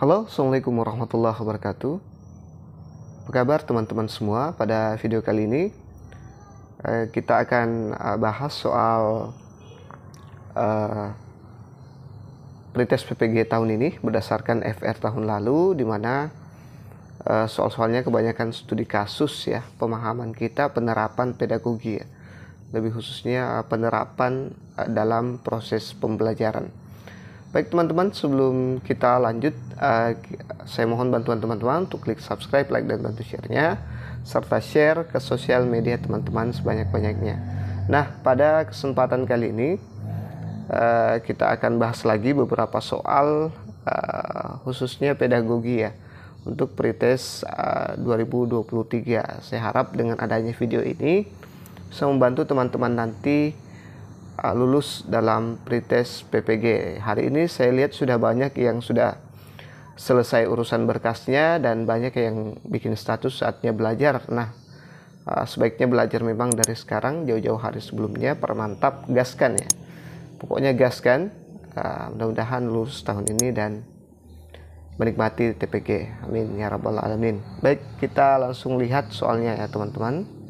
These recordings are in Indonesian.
Halo, Assalamualaikum warahmatullahi wabarakatuh. Apa kabar teman-teman semua? Pada video kali ini kita akan bahas soal pretest PPG tahun ini berdasarkan FR tahun lalu, di mana soal-soalnya kebanyakan studi kasus ya, pemahaman kita penerapan pedagogi ya. Lebih khususnya penerapan dalam proses pembelajaran. Baik teman-teman, sebelum kita lanjut, saya mohon bantuan teman-teman untuk klik subscribe, like, dan bantu share-nya, serta share ke sosial media teman-teman sebanyak-banyaknya. Nah, pada kesempatan kali ini, kita akan bahas lagi beberapa soal, khususnya pedagogi ya, untuk pretest 2023. Saya harap dengan adanya video ini, bisa membantu teman-teman nanti lulus dalam pretest PPG. Hari ini saya lihat sudah banyak yang sudah selesai urusan berkasnya dan banyak yang bikin status saatnya belajar. Nah, sebaiknya belajar memang dari sekarang, jauh-jauh hari sebelumnya. Permantap, gaskan ya. Pokoknya gaskan. Mudah-mudahan lulus tahun ini dan menikmati TPG. Amin ya rabbal alamin. Baik, kita langsung lihat soalnya ya teman-teman.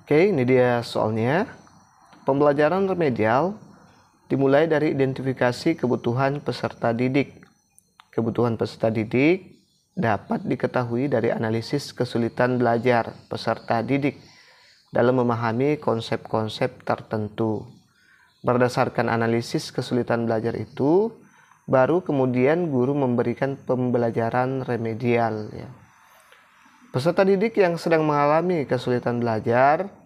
Oke, ini dia soalnya. Pembelajaran remedial dimulai dari identifikasi kebutuhan peserta didik. Kebutuhan peserta didik dapat diketahui dari analisis kesulitan belajar peserta didik dalam memahami konsep-konsep tertentu. Berdasarkan analisis kesulitan belajar itu, baru kemudian guru memberikan pembelajaran remedial ya. Peserta didik yang sedang mengalami kesulitan belajar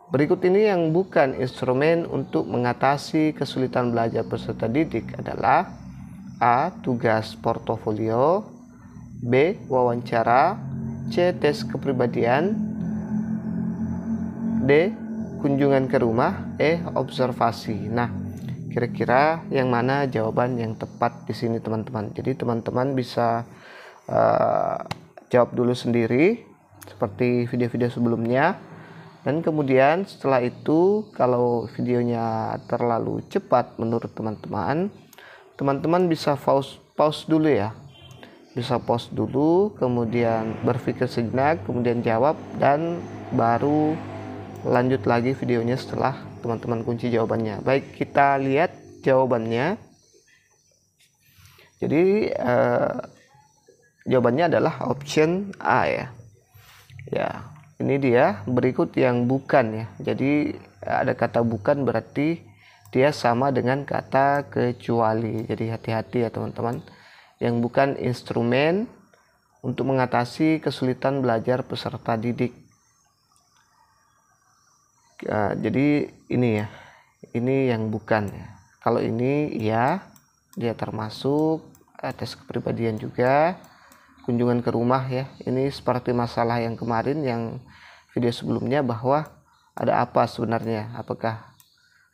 berikut ini yang bukan instrumen untuk mengatasi kesulitan belajar peserta didik adalah: A. Tugas portofolio, B. Wawancara, C. Tes kepribadian, D. Kunjungan ke rumah, E. Observasi. Nah, kira-kira yang mana jawaban yang tepat di sini teman-teman? Jadi teman-teman bisa jawab dulu sendiri seperti video-video sebelumnya. Dan kemudian setelah itu, kalau videonya terlalu cepat menurut teman-teman, teman-teman bisa pause dulu ya. Bisa pause dulu, kemudian berpikir sejenak, kemudian jawab, dan baru lanjut lagi videonya setelah teman-teman kunci jawabannya. Baik, kita lihat jawabannya. Jadi jawabannya adalah option A ya. Ya. Ini dia berikut yang bukan ya. Jadi ada kata bukan berarti dia sama dengan kata kecuali. Jadi hati-hati ya teman-teman. Yang bukan instrumen untuk mengatasi kesulitan belajar peserta didik. Jadi ini ya. Ini yang bukan ya. Kalau ini ya, dia termasuk tes kepribadian juga. Kunjungan ke rumah ya, ini seperti masalah yang kemarin yang video sebelumnya, bahwa ada apa sebenarnya, apakah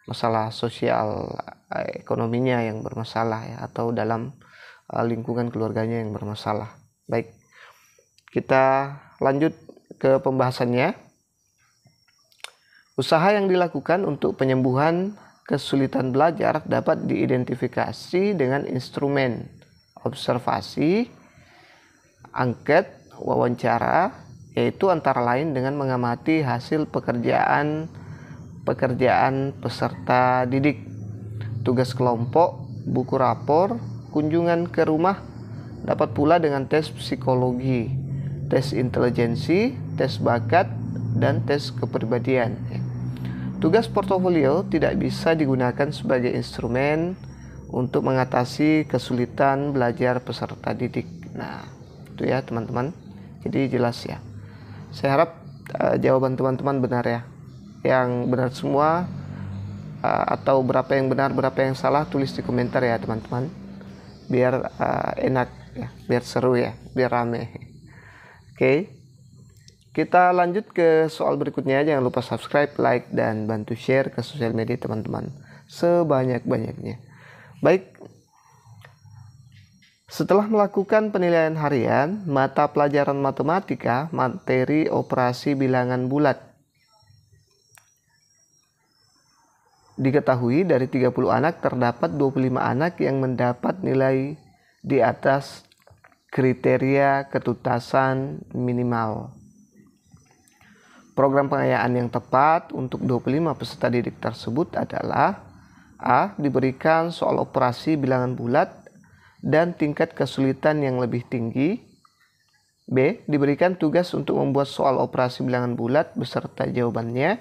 masalah sosial ekonominya yang bermasalah ya, atau dalam lingkungan keluarganya yang bermasalah. Baik, kita lanjut ke pembahasannya. Usaha yang dilakukan untuk penyembuhan kesulitan belajar dapat diidentifikasi dengan instrumen observasi, angket, wawancara, yaitu antara lain dengan mengamati hasil pekerjaan peserta didik, tugas kelompok, buku rapor, kunjungan ke rumah, dapat pula dengan tes psikologi, tes intelijensi, tes bakat, dan tes kepribadian. Tugas portofolio tidak bisa digunakan sebagai instrumen untuk mengatasi kesulitan belajar peserta didik. Nah, itu ya teman-teman, jadi jelas ya. Saya harap jawaban teman-teman benar ya. Yang benar semua, atau berapa yang benar berapa yang salah, tulis di komentar ya teman-teman, biar enak ya, biar seru ya, biar rame. Oke, kita lanjut ke soal berikutnya. Jangan lupa subscribe, like, dan bantu share ke sosial media teman-teman sebanyak-banyaknya. Baik, setelah melakukan penilaian harian mata pelajaran matematika materi operasi bilangan bulat, Diketahui dari 30 anak terdapat 25 anak yang mendapat nilai di atas kriteria ketuntasan minimal. Program pengayaan yang tepat untuk 25 peserta didik tersebut adalah A. Diberikan soal operasi bilangan bulat dan tingkat kesulitan yang lebih tinggi. B. Diberikan tugas untuk membuat soal operasi bilangan bulat beserta jawabannya.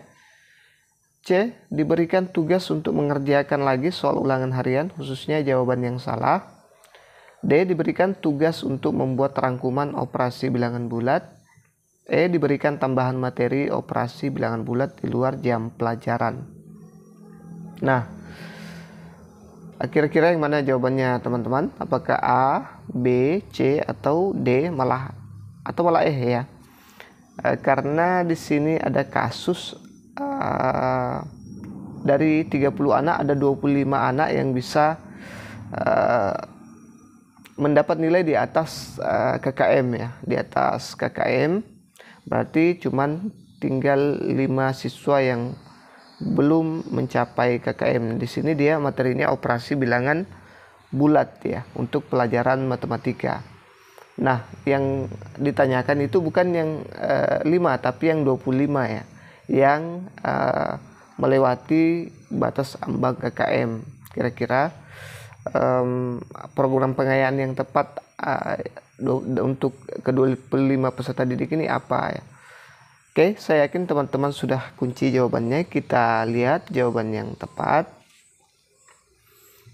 C. Diberikan tugas untuk mengerjakan lagi soal ulangan harian, khususnya jawaban yang salah. D. Diberikan tugas untuk membuat rangkuman operasi bilangan bulat. E. Diberikan tambahan materi operasi bilangan bulat di luar jam pelajaran. Nah, kira-kira yang mana jawabannya teman-teman? Apakah A, B, C, atau D malah E ya? Karena di sini ada kasus dari 30 anak ada 25 anak yang bisa mendapat nilai di atas KKM ya, di atas KKM. Berarti cuman tinggal 5 siswa yang belum mencapai KKM. Di sini dia materinya operasi bilangan bulat ya untuk pelajaran matematika. Nah, yang ditanyakan itu bukan yang 5 tapi yang 25 ya, yang melewati batas ambang KKM. Kira-kira program pengayaan yang tepat untuk ke-25 peserta didik ini apa ya? Oke, saya yakin teman-teman sudah kunci jawabannya. Kita lihat jawaban yang tepat.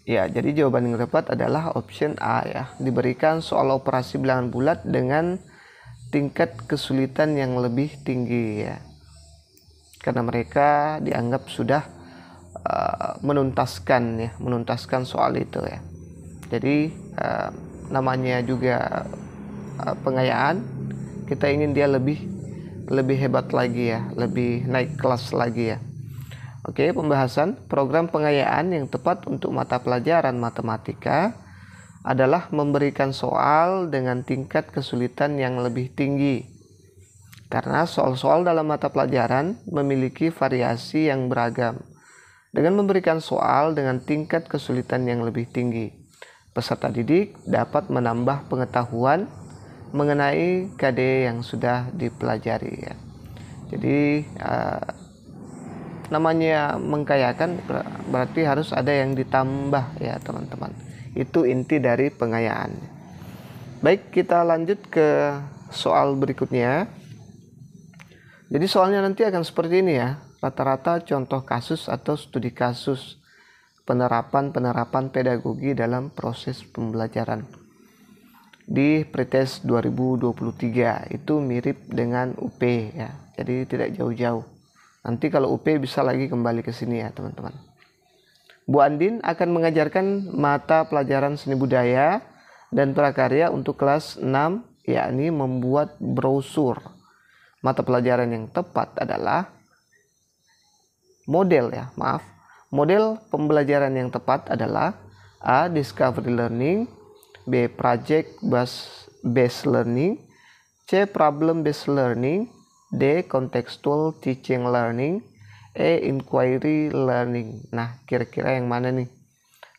Ya, jadi jawaban yang tepat adalah option A ya. Diberikan soal operasi bilangan bulat dengan tingkat kesulitan yang lebih tinggi ya. Karena mereka dianggap sudah menuntaskan soal itu ya. Jadi namanya juga pengayaan, kita ingin dia lebih hebat lagi ya, lebih naik kelas lagi ya. Oke, pembahasan program pengayaan yang tepat untuk mata pelajaran matematika adalah memberikan soal dengan tingkat kesulitan yang lebih tinggi. Karena soal-soal dalam mata pelajaran memiliki variasi yang beragam. Dengan memberikan soal dengan tingkat kesulitan yang lebih tinggi, peserta didik dapat menambah pengetahuan mengenai KD yang sudah dipelajari ya. Jadi namanya mengkayakan berarti harus ada yang ditambah ya teman-teman. Itu inti dari pengayaan. Baik, kita lanjut ke soal berikutnya. Jadi soalnya nanti akan seperti ini ya. Rata-rata contoh kasus atau studi kasus penerapan pedagogi dalam proses pembelajaran di pretest 2023. Itu mirip dengan UP ya. Jadi tidak jauh-jauh. Nanti kalau UP bisa lagi kembali ke sini ya teman-teman. Bu Andin akan mengajarkan mata pelajaran seni budaya dan prakarya untuk kelas 6, yakni membuat brosur. Mata pelajaran yang tepat adalah model pembelajaran yang tepat adalah A. Discovery learning, B. Project based learning, C. Problem based learning, D. Contextual teaching learning, E. Inquiry learning. Nah, kira-kira yang mana nih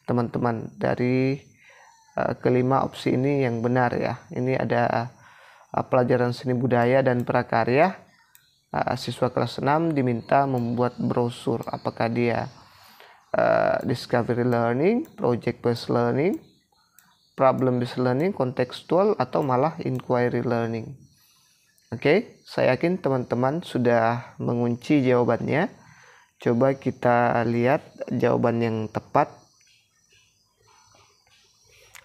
teman-teman dari kelima opsi ini yang benar ya? Ini ada pelajaran seni budaya dan prakarya. Siswa kelas 6 diminta membuat brosur. Apakah dia discovery learning, project based learning, problem based learning, contextual, atau malah inquiry learning? Oke, saya yakin teman-teman sudah mengunci jawabannya. Coba kita lihat jawaban yang tepat.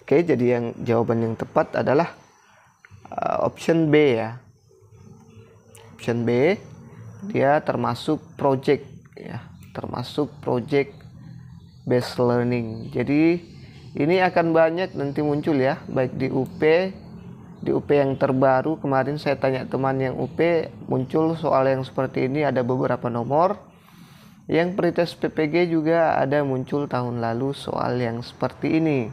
Oke, jadi jawaban yang tepat adalah option B ya. Option B, dia termasuk project ya, termasuk project based learning. Jadi ini akan banyak nanti muncul ya, baik di UP yang terbaru. Kemarin saya tanya teman yang UP, muncul soal yang seperti ini, ada beberapa nomor. Yang pretest PPG juga ada muncul tahun lalu soal yang seperti ini.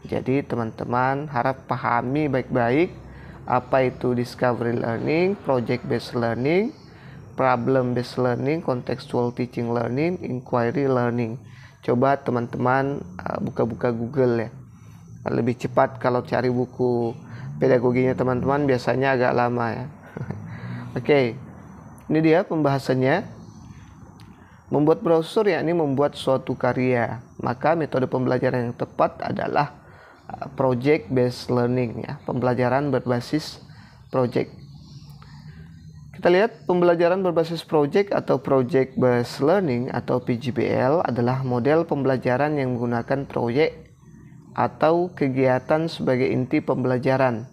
Jadi teman-teman harap pahami baik-baik apa itu discovery learning, project based learning, problem based learning, contextual teaching learning, inquiry learning. Coba teman-teman buka-buka Google ya. Lebih cepat kalau cari buku pedagoginya teman-teman, biasanya agak lama ya. Oke, ini dia pembahasannya. Membuat brosur yakni membuat suatu karya. Maka metode pembelajaran yang tepat adalah project based learning ya, pembelajaran berbasis project. Kita lihat pembelajaran berbasis project atau project based learning atau PJBL adalah model pembelajaran yang menggunakan proyek atau kegiatan sebagai inti pembelajaran.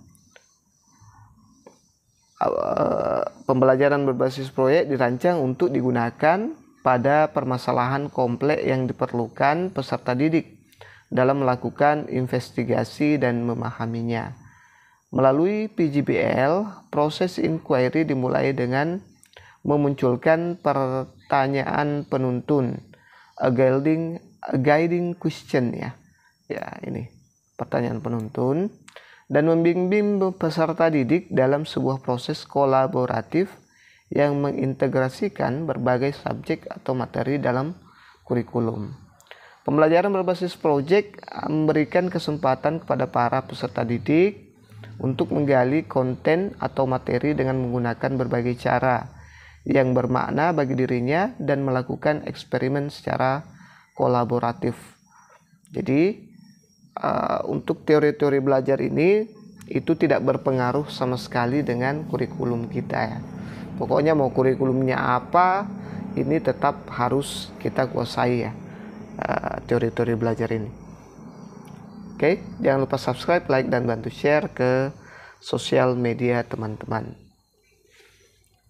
Pembelajaran berbasis proyek dirancang untuk digunakan pada permasalahan kompleks yang diperlukan peserta didik dalam melakukan investigasi dan memahaminya. Melalui PJBL, proses inquiry dimulai dengan memunculkan pertanyaan penuntun, a guiding question ya. Ya, ini pertanyaan penuntun, dan membimbing peserta didik dalam sebuah proses kolaboratif yang mengintegrasikan berbagai subjek atau materi dalam kurikulum. Pembelajaran berbasis proyek memberikan kesempatan kepada para peserta didik untuk menggali konten atau materi dengan menggunakan berbagai cara yang bermakna bagi dirinya dan melakukan eksperimen secara kolaboratif. Jadi untuk teori-teori belajar ini itu tidak berpengaruh sama sekali dengan kurikulum kita ya. Pokoknya mau kurikulumnya apa, ini tetap harus kita kuasai ya, teori-teori belajar ini. Oke, jangan lupa subscribe, like, dan bantu share ke sosial media teman-teman.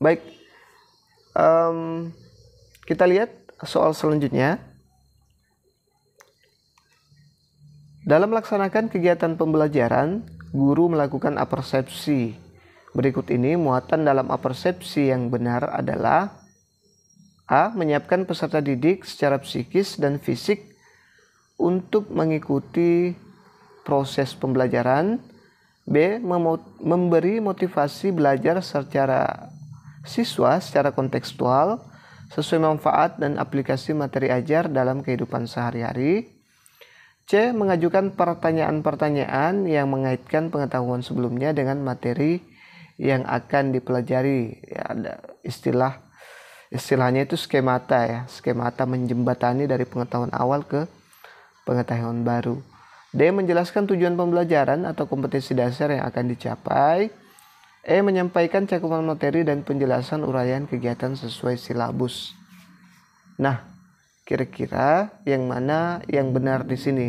Baik, kita lihat soal selanjutnya. Dalam melaksanakan kegiatan pembelajaran, guru melakukan apersepsi. Berikut ini muatan dalam apersepsi yang benar adalah: A. Menyiapkan peserta didik secara psikis dan fisik untuk mengikuti proses pembelajaran. B. Memberi motivasi belajar secara siswa secara kontekstual sesuai manfaat dan aplikasi materi ajar dalam kehidupan sehari-hari. C. Mengajukan pertanyaan-pertanyaan yang mengaitkan pengetahuan sebelumnya dengan materi yang akan dipelajari. Ya, ada istilahnya itu skemata ya, skemata menjembatani dari pengetahuan awal ke pengetahuan baru. D. Menjelaskan tujuan pembelajaran atau kompetensi dasar yang akan dicapai. E. Menyampaikan cakupan materi dan penjelasan uraian kegiatan sesuai silabus. Nah, kira-kira yang mana yang benar di sini?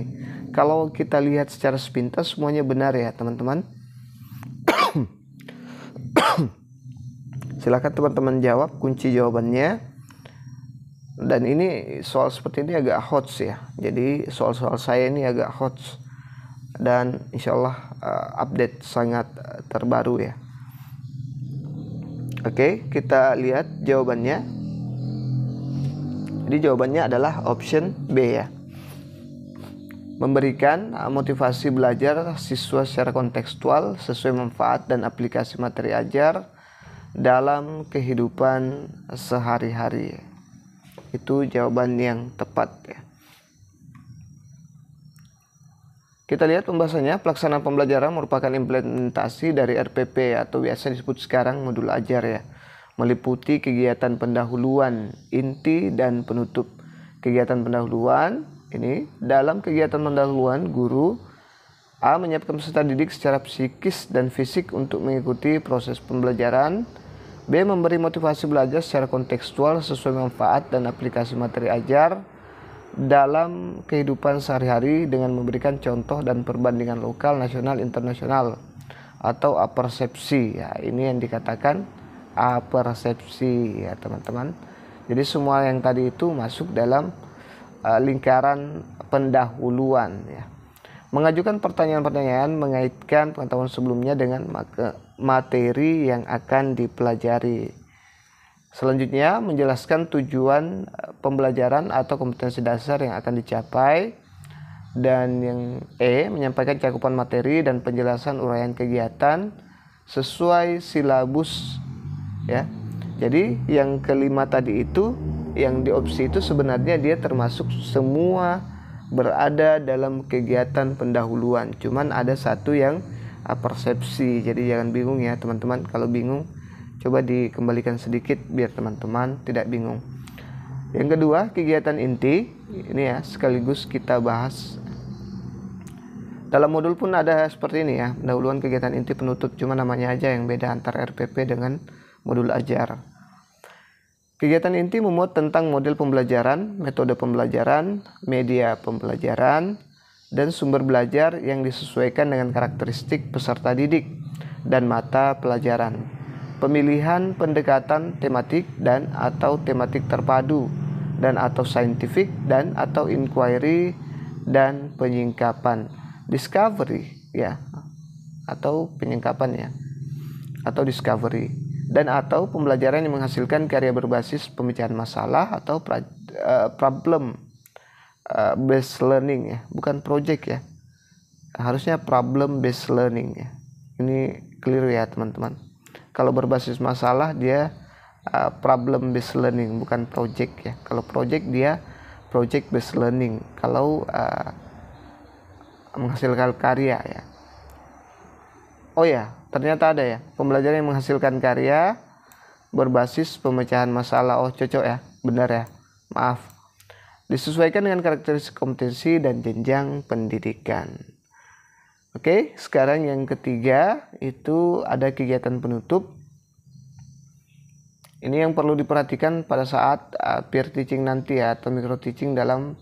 Kalau kita lihat secara sepintas semuanya benar ya teman-teman. Silakan teman-teman jawab kunci jawabannya. Dan ini soal seperti ini agak hot ya. Jadi soal-soal saya ini agak hot dan insyaallah update sangat terbaru ya. Oke, kita lihat jawabannya. Jadi jawabannya adalah option B ya. Memberikan motivasi belajar siswa secara kontekstual sesuai manfaat dan aplikasi materi ajar dalam kehidupan sehari-hari. Itu jawaban yang tepat ya. Kita lihat pembahasannya. Pelaksanaan pembelajaran merupakan implementasi dari RPP atau biasa disebut sekarang modul ajar ya. Meliputi kegiatan pendahuluan, inti, dan penutup. Kegiatan pendahuluan ini, dalam kegiatan pendahuluan guru A. Menyiapkan peserta didik secara psikis dan fisik untuk mengikuti proses pembelajaran. B. Memberi motivasi belajar secara kontekstual sesuai manfaat dan aplikasi materi ajar dalam kehidupan sehari-hari dengan memberikan contoh dan perbandingan lokal, nasional, internasional atau apersepsi. Ya, ini yang dikatakan apersepsi ya teman-teman. Jadi semua yang tadi itu masuk dalam lingkaran pendahuluan ya. Mengajukan pertanyaan-pertanyaan mengaitkan pengetahuan sebelumnya dengan materi yang akan dipelajari. Selanjutnya, menjelaskan tujuan pembelajaran atau kompetensi dasar yang akan dicapai. Dan yang E, menyampaikan cakupan materi dan penjelasan uraian kegiatan sesuai silabus ya. Jadi yang kelima tadi itu, yang di opsi itu sebenarnya dia termasuk semua berada dalam kegiatan pendahuluan. Cuman ada satu yang persepsi. Jadi jangan bingung ya teman-teman. Kalau bingung, coba dikembalikan sedikit biar teman-teman tidak bingung. Yang kedua, kegiatan inti. Ini ya, sekaligus kita bahas. Dalam modul pun ada seperti ini ya, pendahuluan, kegiatan inti, penutup. Cuma namanya aja yang beda antara RPP dengan modul ajar. Kegiatan inti memuat tentang model pembelajaran, metode pembelajaran, media pembelajaran, dan sumber belajar yang disesuaikan dengan karakteristik peserta didik dan mata pelajaran. Pemilihan pendekatan tematik dan atau tematik terpadu dan atau scientific dan atau inquiry dan penyingkapan. Discovery ya, atau penyingkapan ya, atau discovery, dan atau pembelajaran yang menghasilkan karya berbasis pemecahan masalah atau problem based learning ya, bukan project ya, harusnya problem based learning ya. Ini keliru ya teman-teman. Kalau berbasis masalah dia problem based learning, bukan project ya. Kalau project dia project based learning. Kalau menghasilkan karya ya. Oh ya, ternyata ada ya, pembelajaran yang menghasilkan karya berbasis pemecahan masalah. Oh cocok ya, benar ya, maaf. Disesuaikan dengan karakteristik kompetensi dan jenjang pendidikan. Oke, sekarang yang ketiga itu ada kegiatan penutup. Ini yang perlu diperhatikan pada saat peer teaching nanti ya, atau micro teaching dalam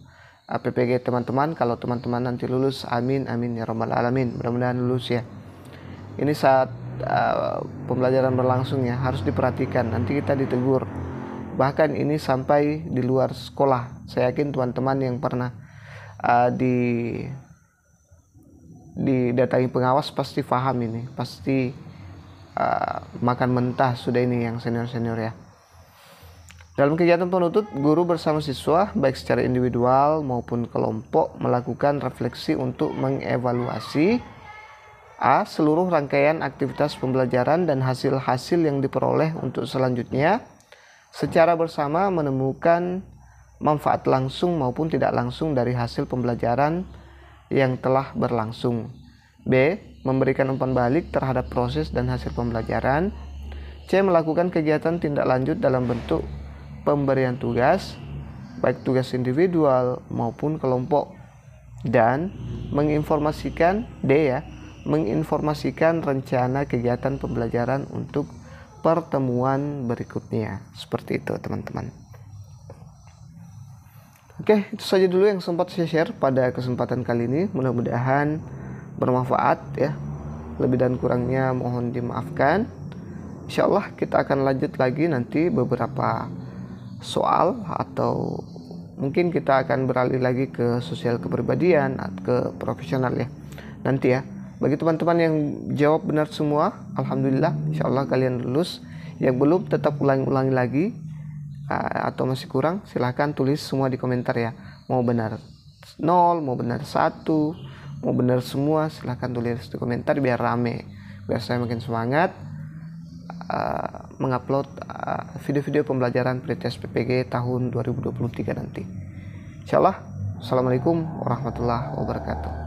PPG teman-teman. Kalau teman-teman nanti lulus, amin amin ya rabbal alamin, mudah-mudahan lulus ya. Ini saat pembelajaran berlangsung ya, harus diperhatikan, nanti kita ditegur. Bahkan ini sampai di luar sekolah. Saya yakin teman-teman yang pernah didatangi pengawas pasti paham ini, pasti makan mentah sudah ini yang senior-senior ya. Dalam kegiatan penutup, guru bersama siswa baik secara individual maupun kelompok melakukan refleksi untuk mengevaluasi seluruh rangkaian aktivitas pembelajaran dan hasil-hasil yang diperoleh untuk selanjutnya secara bersama menemukan manfaat langsung maupun tidak langsung dari hasil pembelajaran yang telah berlangsung. B. Memberikan umpan balik terhadap proses dan hasil pembelajaran. C. Melakukan kegiatan tindak lanjut dalam bentuk pemberian tugas, baik tugas individual maupun kelompok. Dan menginformasikan, D ya, menginformasikan rencana kegiatan pembelajaran untuk pertemuan berikutnya. Seperti itu teman-teman. Oke, itu saja dulu yang sempat saya share pada kesempatan kali ini. Mudah-mudahan bermanfaat ya. Lebih dan kurangnya mohon dimaafkan. Insyaallah kita akan lanjut lagi nanti beberapa soal, atau mungkin kita akan beralih lagi ke sosial kepribadian, ke profesional ya nanti ya. Bagi teman-teman yang jawab benar semua, alhamdulillah, insyaallah kalian lulus. Yang belum, tetap ulangi lagi, atau masih kurang, silahkan tulis semua di komentar ya. Mau benar 0, mau benar 1, mau benar semua, silahkan tulis di komentar biar rame, biar saya makin semangat mengupload video-video pembelajaran pretest PPG tahun 2023 nanti. Insyaallah. Assalamualaikum warahmatullahi wabarakatuh.